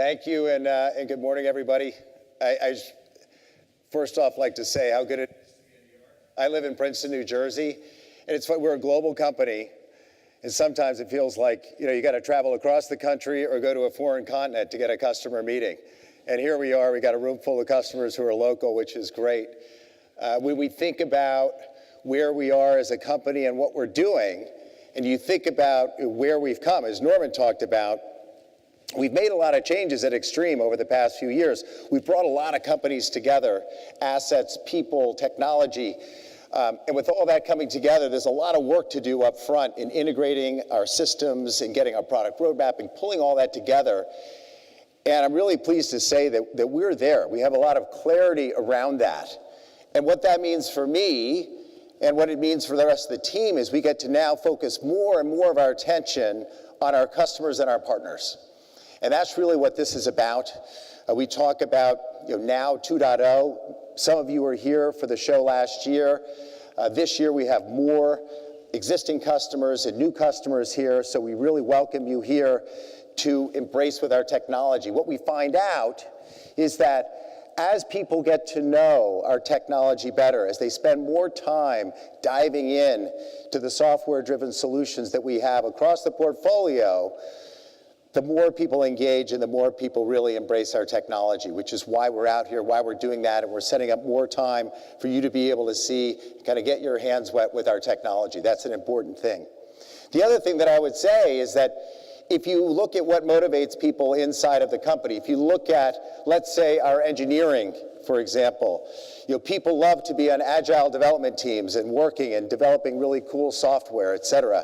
Thank you, and good morning, everybody. I first off like to say how good it is to be in New York. I live in Princeton, New Jersey, and we're a global company, and sometimes it feels like you got to travel across the country or go to a foreign continent to get a customer meeting. And here we are. We got a room full of customers who are local, which is great. When we think about where we are as a company and what we're doing, and you think about where we've come, as Norman talked about, we've made a lot of changes at Extreme over the past few years. We've brought a lot of companies together, assets, people, technology. And with all that coming together, there's a lot of work to do up front in integrating our systems and getting our product roadmap and pulling all that together. And I'm really pleased to say that we're there. We have a lot of clarity around that. And what that means for me and what it means for the rest of the team is we get to now focus more and more of our attention on our customers and our partners. And that's really what this is about. We talk about Now 2.0. Some of you were here for the show last year. This year we have more existing customers and new customers here, so we really welcome you here to embrace with our technology. What we find out is that as people get to know our technology better, as they spend more time diving in to the software-driven solutions that we have across the portfolio, the more people engage and the more people really embrace our technology, which is why we're out here, why we're doing that, and we're setting up more time for you to be able to see, kind of get your hands wet with our technology. That's an important thing. The other thing that I would say is that if you look at what motivates people inside of the company, if you look at, let's say, our engineering, for example, people love to be on agile development teams and working and developing really cool software, et cetera.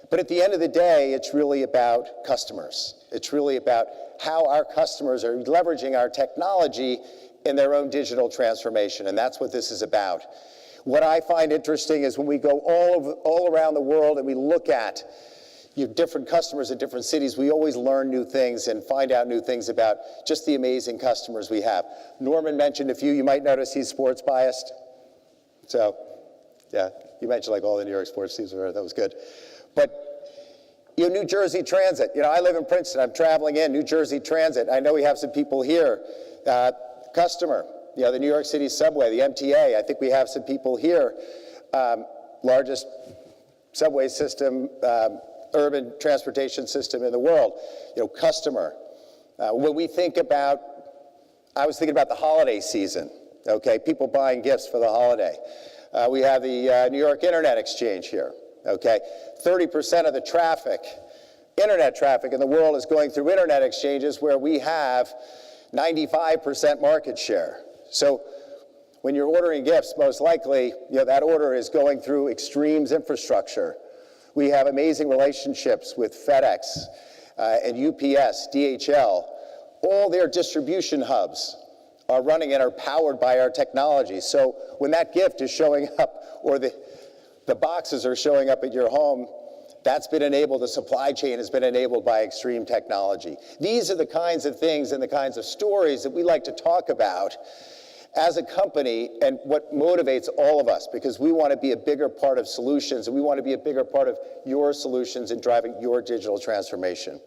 But at the end of the day, it's really about customers. It's really about how our customers are leveraging our technology in their own digital transformation, and that's what this is about. What I find interesting is when we go all around the world and we look at different customers in different cities, we always learn new things and find out new things about just the amazing customers we have. Norman mentioned a few. You might notice he's sports biased. So, yeah, you mentioned like all the New York sports teams. That was good. But New Jersey Transit. I live in Princeton. I'm traveling in New Jersey Transit. I know we have some people here. Customer, the New York City subway, the MTA. I think we have some people here. Largest subway system, urban transportation system in the world. Customer. When we think about, I was thinking about the holiday season. Okay, people buying gifts for the holiday. We have the New York Internet Exchange here. Okay, 30% of the traffic, internet traffic in the world is going through internet exchanges where we have 95% market share. So when you're ordering gifts, most likely, that order is going through Extreme's infrastructure. We have amazing relationships with FedEx and UPS, DHL. All their distribution hubs are running and are powered by our technology. So when that gift is showing up, or the boxes are showing up at your home, that's been enabled, the supply chain has been enabled by Extreme technology. These are the kinds of things and the kinds of stories that we like to talk about as a company and what motivates all of us, because we want to be a bigger part of solutions and we want to be a bigger part of your solutions in driving your digital transformation.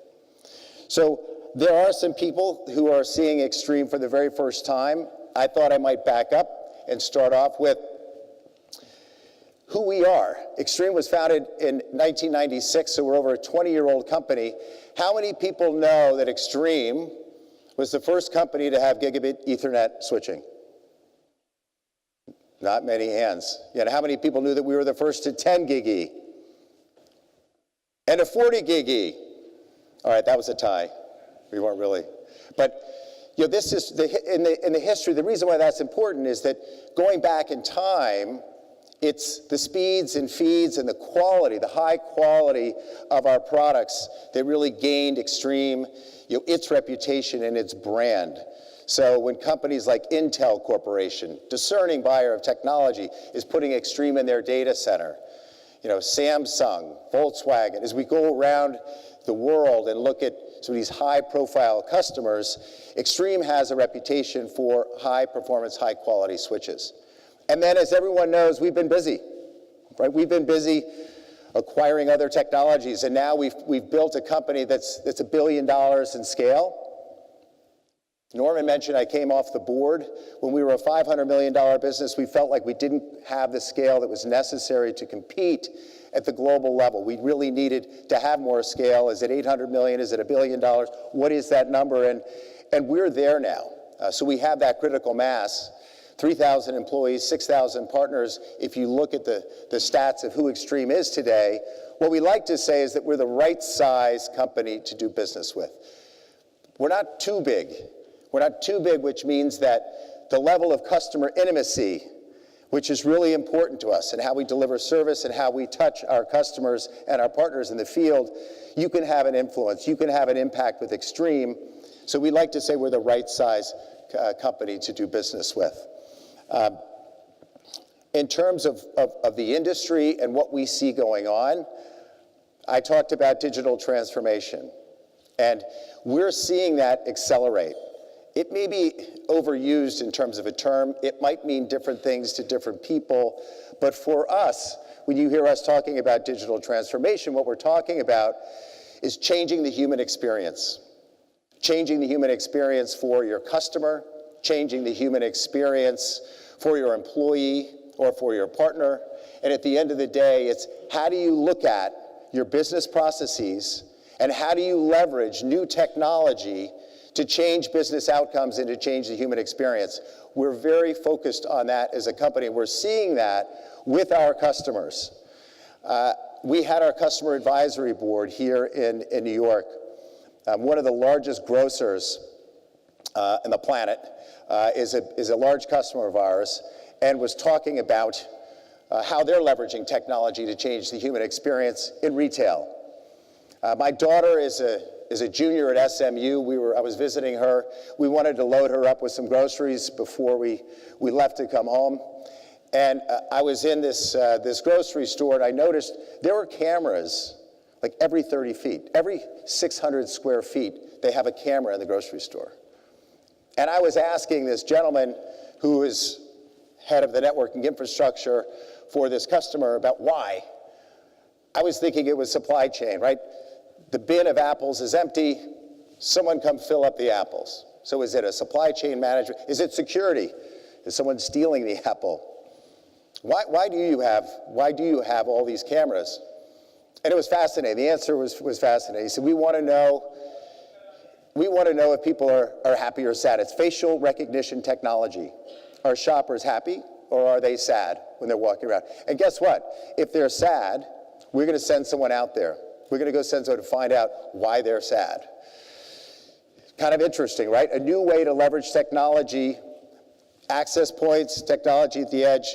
So there are some people who are seeing Extreme for the very first time. I thought I might back up and start off with who we are. Extreme was founded in 1996, so we're over a 20-year-old company. How many people know that Extreme was the first company to have gigabit Ethernet switching? Not many hands. Yet how many people knew that we were the first to 10 gig E? And a 40 gig E? All right, that was a tie. We weren't really. But this is, in the history, the reason why that's important is that going back in time, it's the speeds and feeds and the quality, the high quality of our products that really gained Extreme, its reputation and its brand. So when companies like Intel Corporation, discerning buyer of technology, is putting Extreme in their data center, Samsung, Volkswagen, as we go around the world and look at some of these high-profile customers, Extreme has a reputation for high-performance, high-quality switches. And then, as everyone knows, we've been busy, right? We've been busy acquiring other technologies, and now we've built a company that's $1 billion in scale. Norman mentioned I came off the board. When we were a $500 million business, we felt like we didn't have the scale that was necessary to compete at the global level. We really needed to have more scale. Is it 800 million? Is it $1 billion? What is that number? And we're there now. So we have that critical mass. 3,000 employees, 6,000 partners. If you look at the stats of who Extreme is today, what we like to say is that we're the right size company to do business with. We're not too big. We're not too big, which means that the level of customer intimacy, which is really important to us, and how we deliver service and how we touch our customers and our partners in the field, you can have an influence. You can have an impact with Extreme. So we like to say we're the right size company to do business with. In terms of the industry and what we see going on, I talked about digital transformation, and we're seeing that accelerate. It may be overused in terms of a term. It might mean different things to different people, but for us, when you hear us talking about digital transformation, what we're talking about is changing the human experience. Changing the human experience for your customer, changing the human experience for your employee or for your partner. And at the end of the day, it's how do you look at your business processes and how do you leverage new technology to change business outcomes and to change the human experience. We're very focused on that as a company. We're seeing that with our customers. We had our customer advisory board here in New York. One of the largest grocers on the planet is a large customer of ours and was talking about how they're leveraging technology to change the human experience in retail. My daughter is a junior at SMU. I was visiting her. We wanted to load her up with some groceries before we left to come home. And I was in this grocery store, and I noticed there were cameras like every 30 feet. Every 600 square feet, they have a camera in the grocery store. And I was asking this gentleman who is head of the networking infrastructure for this customer about why. I was thinking it was supply chain, right? The bin of apples is empty. Someone come fill up the apples. So is it a supply chain management? Is it security? Is someone stealing the apple? Why do you have all these cameras? And it was fascinating. The answer was fascinating. He said, we want to know if people are happy or sad. It's facial recognition technology. Are shoppers happy or are they sad when they're walking around? And guess what? If they're sad, we're going to send someone out there. We're going to go send someone to find out why they're sad. Kind of interesting, right? A new way to leverage technology, access points, technology at the edge,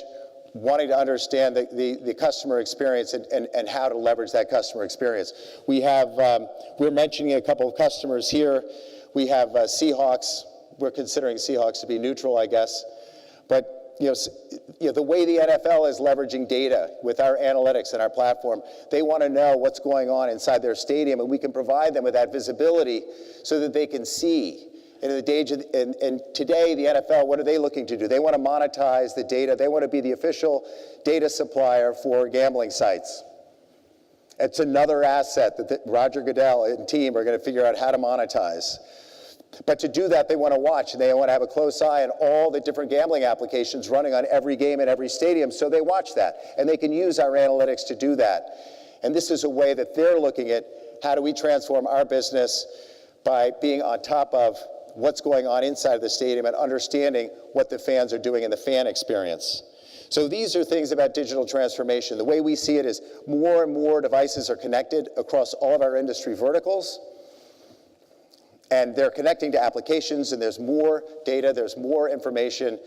wanting to understand the customer experience and how to leverage that customer experience. We're mentioning a couple of customers here. We have Seahawks. We're considering Seahawks to be neutral, I guess. But the way the NFL is leveraging data with our analytics and our platform, they want to know what's going on inside their stadium, and we can provide them with that visibility so that they can see. And today, the NFL, what are they looking to do? They want to monetize the data. They want to be the official data supplier for gambling sites. It's another asset that Roger Goodell and team are going to figure out how to monetize. But to do that, they want to watch, and they want to have a close eye on all the different gambling applications running on every game at every stadium, so they watch that, and they can use our analytics to do that. And this is a way that they're looking at how do we transform our business by being on top of what's going on inside of the stadium and understanding what the fans are doing in the fan experience. So these are things about digital transformation. The way we see it is more and more devices are connected across all of our industry verticals. And they're connecting to applications, and there's more data, there's more information,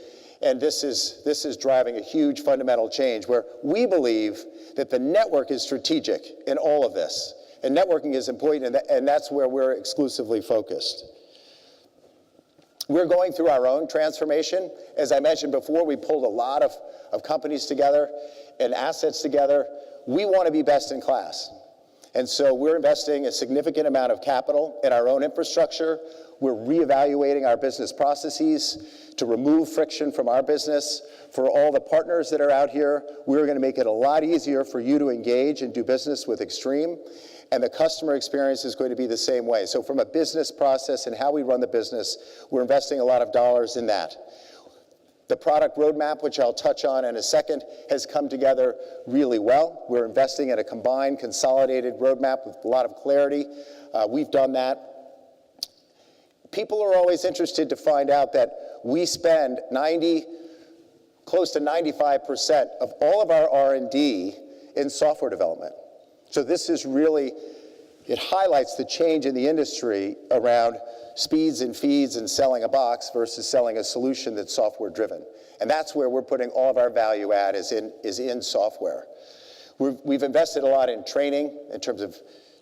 and this is driving a huge fundamental change where we believe that the network is strategic in all of this. And networking is important, and that's where we're exclusively focused. We're going through our own transformation. As I mentioned before, we pulled a lot of companies together and assets together. We want to be best in class. And so we're investing a significant amount of capital in our own infrastructure. We're reevaluating our business processes to remove friction from our business. For all the partners that are out here, we're going to make it a lot easier for you to engage and do business with Extreme. And the customer experience is going to be the same way. So from a business process and how we run the business, we're investing a lot of dollars in that. The product roadmap, which I'll touch on in a second, has come together really well. We're investing in a combined, consolidated roadmap with a lot of clarity. We've done that. People are always interested to find out that we spend close to 95% of all of our R&D in software development. So this is really, it highlights the change in the industry around speeds and feeds and selling a box versus selling a solution that's software driven. And that's where we're putting all of our value add is in software. We've invested a lot in training in terms of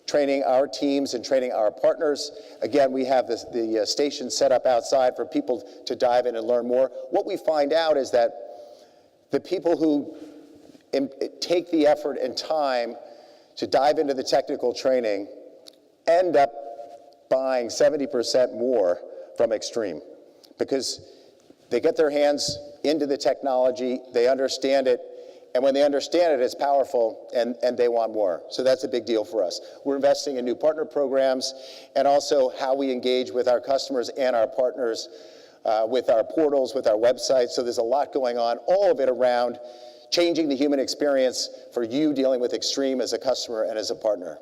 training our teams and training our partners. Again, we have the station set up outside for people to dive in and learn more. What we find out is that the people who take the effort and time to dive into the technical training end up buying 70% more from Extreme because they get their hands into the technology, they understand it, and when they understand it, it's powerful, and they want more. So that's a big deal for us. We're investing in new partner programs and also how we engage with our customers and our partners with our portals, with our websites. So there's a lot going on, all of it around changing the human experience for you dealing with Extreme as a customer and as a partner.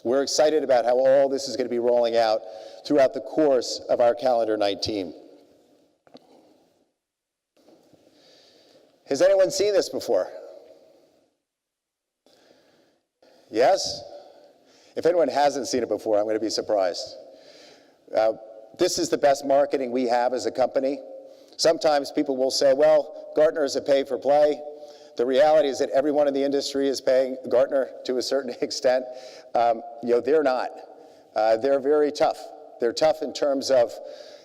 We're excited about how all this is going to be rolling out throughout the course of our calendar 19. Has anyone seen this before? Yes? If anyone hasn't seen it before, I'm going to be surprised. This is the best marketing we have as a company. Sometimes people will say, well, Gartner is a pay-for-play. The reality is that everyone in the industry is paying Gartner to a certain extent. They're not. They're very tough. They're tough in terms of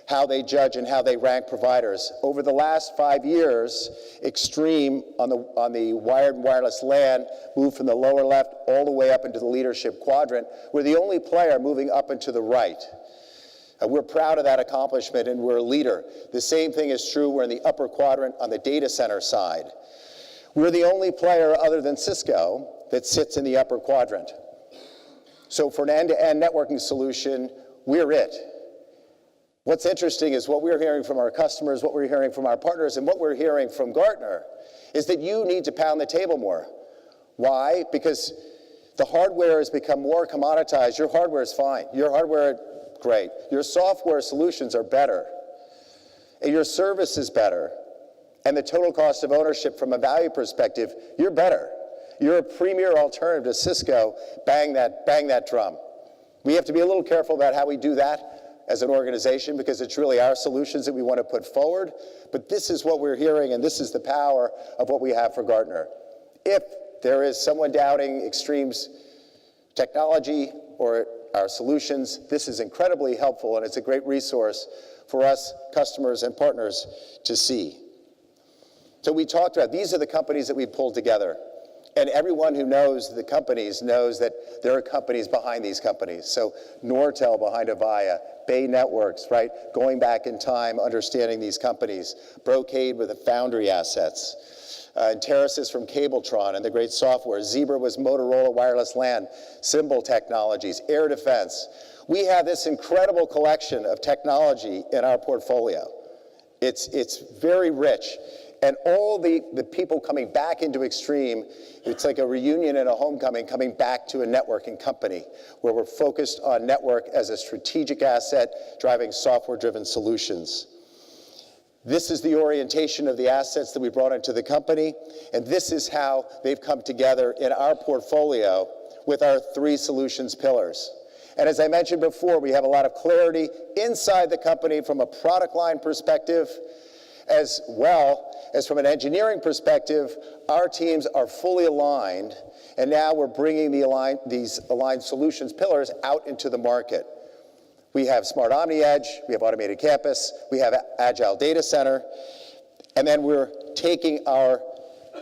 how they judge and how they rank providers. Over the last 5 years, Extreme on the wired and wireless LAN moved from the lower left all the way up into the leadership quadrant. We're the only player moving up and to the right. We're proud of that accomplishment, and we're a leader. The same thing is true. We're in the upper quadrant on the data center side. We're the only player other than Cisco that sits in the upper quadrant. So for an end-to-end networking solution, we're it. What's interesting is what we're hearing from our customers, what we're hearing from our partners, and what we're hearing from Gartner is that you need to pound the table more. Why? Because the hardware has become more commoditized. Your hardware is fine. Your hardware, great. Your software solutions are better. And your service is better. And the total cost of ownership from a value perspective, you're better. You're a premier alternative to Cisco. Bang that drum. We have to be a little careful about how we do that as an organization because it's really our solutions that we want to put forward. But this is what we're hearing, and this is the power of what we have for Gartner. If there is someone doubting Extreme's technology or our solutions, this is incredibly helpful, and it's a great resource for us, customers, and partners to see. So we talked about, these are the companies that we pulled together. And everyone who knows the companies knows that there are companies behind these companies. So Nortel behind Avaya, Bay Networks, right? Going back in time, understanding these companies. Brocade with the Foundry assets. Enterasys from Cabletron and the great software. Zebra was Motorola Wireless LAN. Symbol Technologies, Air Defense. We have this incredible collection of technology in our portfolio. It's very rich. And all the people coming back into Extreme, it's like a reunion and a homecoming coming back to a networking company where we're focused on network as a strategic asset driving software-driven solutions. This is the orientation of the assets that we brought into the company, and this is how they've come together in our portfolio with our 3 solutions pillars. And as I mentioned before, we have a lot of clarity inside the company from a product line perspective, as well as from an engineering perspective. Our teams are fully aligned, and now we're bringing these aligned solutions pillars out into the market. We have Smart Omni Edge, we have Automated Campus, we have Agile Data Center, and then we're taking our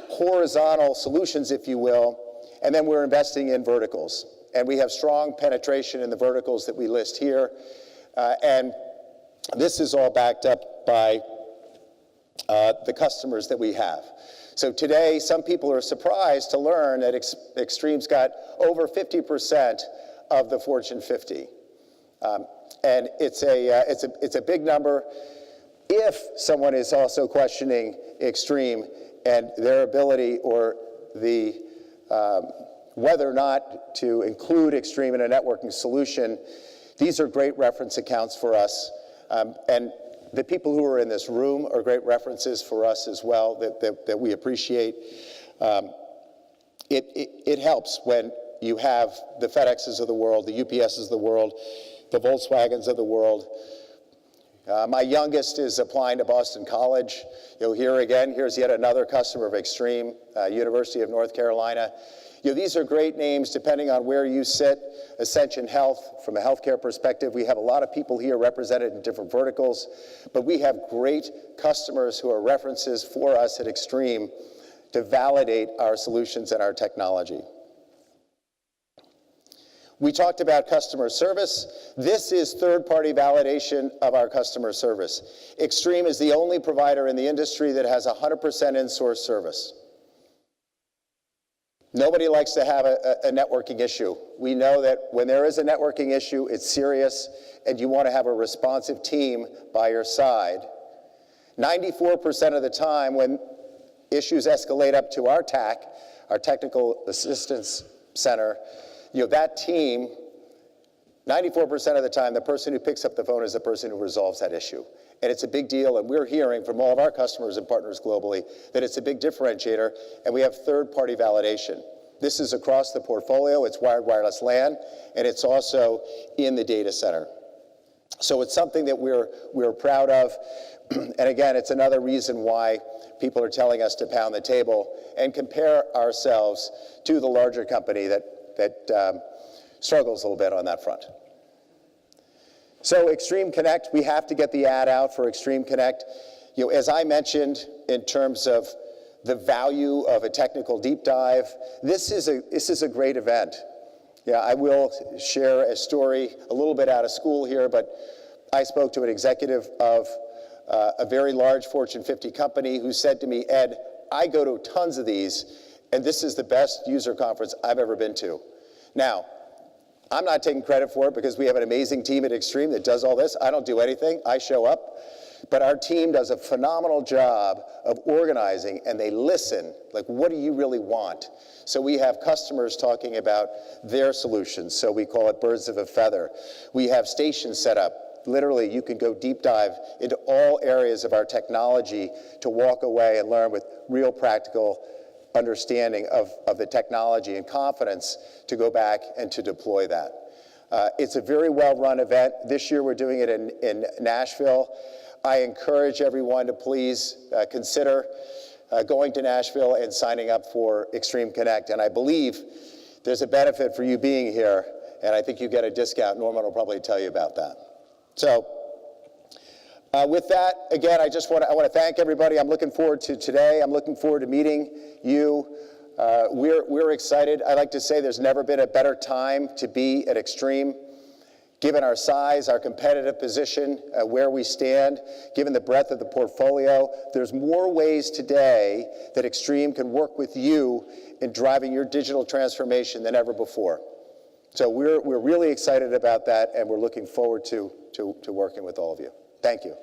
horizontal solutions, if you will, and then we're investing in verticals. And we have strong penetration in the verticals that we list here, and This is all backed up by the customers that we have. So today, some people are surprised to learn that Extreme's got over 50% of the Fortune 50. And it's a big number. If someone is also questioning Extreme and their ability or the whether or not to include Extreme in a networking solution, these are great reference accounts for us. And the people who are in this room are great references for us as well that we appreciate. It helps when you have the FedExes of the world, the UPSs of the world, the Volkswagens of the world. My youngest is applying to Boston College. Here again, here's yet another customer of Extreme, University of North Carolina. These are great names depending on where you sit. Ascension Health, from a healthcare perspective, we have a lot of people here represented in different verticals, but we have great customers who are references for us at Extreme to validate our solutions and our technology. We talked about customer service. This is third-party validation of our customer service. Extreme is the only provider in the industry that has 100% in-source service. Nobody likes to have a networking issue. We know that when there is a networking issue, it's serious, and you want to have a responsive team by your side. 94% of the time when issues escalate up to our TAC, our Technical Assistance Center, that team, 94% of the time, the person who picks up the phone is the person who resolves that issue. And it's a big deal, and we're hearing from all of our customers and partners globally that it's a big differentiator, and we have third-party validation. This is across the portfolio. It's wired wireless LAN, and it's also in the data center. So it's something that we're proud of, and again, it's another reason why people are telling us to pound the table and compare ourselves to the larger company that struggles a little bit on that front. So Extreme Connect, we have to get the ad out for Extreme Connect. As I mentioned, in terms of the value of a technical deep dive, this is a great event. I will share a story a little bit out of school here, but I spoke to an executive of a very large Fortune 50 company who said to me, Ed, I go to tons of these, and this is the best user conference I've ever been to. Now, I'm not taking credit for it because we have an amazing team at Extreme that does all this. I don't do anything. I show up. But our team does a phenomenal job of organizing, and they listen. Like, what do you really want? So we have customers talking about their solutions. So we call it birds of a feather. We have stations set up. Literally, you can go deep dive into all areas of our technology to walk away and learn with real practical understanding of the technology and confidence to go back and to deploy that. It's a very well-run event. This year we're doing it in Nashville. I encourage everyone to please consider going to Nashville and signing up for Extreme Connect. And I believe there's a benefit for you being here, and I think you get a discount. Norman will probably tell you about that. So with that, again, I want to thank everybody. I'm looking forward to today. I'm looking forward to meeting you. We're excited. I like to say there's never been a better time to be at Extreme. Given our size, our competitive position, where we stand, given the breadth of the portfolio, there's more ways today that Extreme can work with you in driving your digital transformation than ever before. So we're really excited about that, and we're looking forward to working with all of you. Thank you.